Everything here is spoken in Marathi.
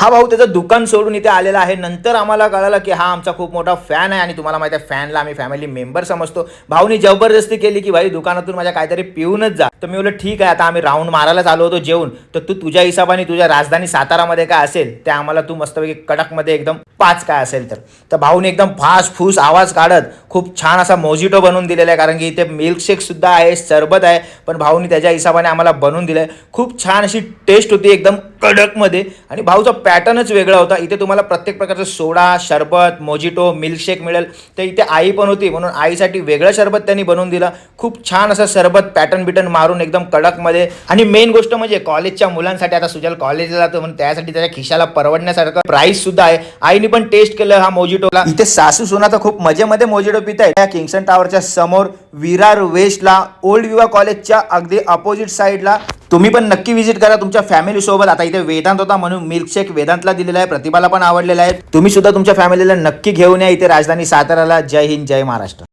हा भाऊ त्याचं दुकान सोडून इथे आलेला आहे. नंतर आम्हाला कळालं की हा आमचा खूप मोठा फॅन आहे आणि तुम्हाला माहिती आहे फॅनला आम्ही फॅमिली मेंबर समजतो. भाऊनी जबरदस्ती केली की भाई दुकानातून माझ्या काहीतरी पिऊनच जा. तर मी बोललो ठीक आहे. आता आम्ही राऊंड मारायला चालू होतो जेवून, तर तू तुझ्या हिशोबाने तुझ्या राजधानी सातारामध्ये काय असेल ते आम्हाला तू मस्तपैकी कडकमध्ये एकदम पाच काय असेल तर भाऊने एकदम फास फूस आवाज काढत खूप छान असा मोजिटो बनवून दिलेला आहे. कारण की इथे मिल्कशेक सुद्धा आहे, सरबत आहे, पण भाऊनी त्याच्या हिशोबाने आम्हाला बनवून दिलं आहे. खूप छान अशी टेस्ट होती एकदम कडकमध्ये आणि भाऊचा पॅटर्नच वेगळा होता. इथे तुम्हाला प्रत्येक प्रकारचं सोडा, सरबत, मोजिटो, मिल्कशेक मिळेल. तर इथे आई पण होती म्हणून आईसाठी वेगळं सरबत त्यांनी बनवून दिलं. खूप छान असं सरबत पॅटर्न बिटर्न मारून एकदम कडकमध्ये. आणि मेन गोष्ट म्हणजे कॉलेजच्या मुलांसाठी, आता सुजल कॉलेजला जातो म्हणून त्यासाठी त्याच्या खिशाला परवडण्यासारखं प्राईस सुद्धा आहे. आईने पण टेस्ट केलं हा मोजिटोला. इथे सासू सोना तर खूप मजेमध्ये मोजिटो पित आहे. त्या किंगस्टन टावरच्या समोर विरार वेस्टला ओल्ड विवा कॉलेजच्या अगदी अपोजिट साईडला. तुम्ही पण नक्की विजिट करा तुमच्या फॅमिली सोबत. आता इथे वेदांत होता म्हणून मिल्कशेक वेदांतला दिलेला आहे, प्रतिभाला पण आवडलेला आहे. तुम्ही सुद्धा तुमच्या फॅमिलीला नक्की घेऊन या इथे राजधानी साताराला. जय हिंद, जय महाराष्ट्र.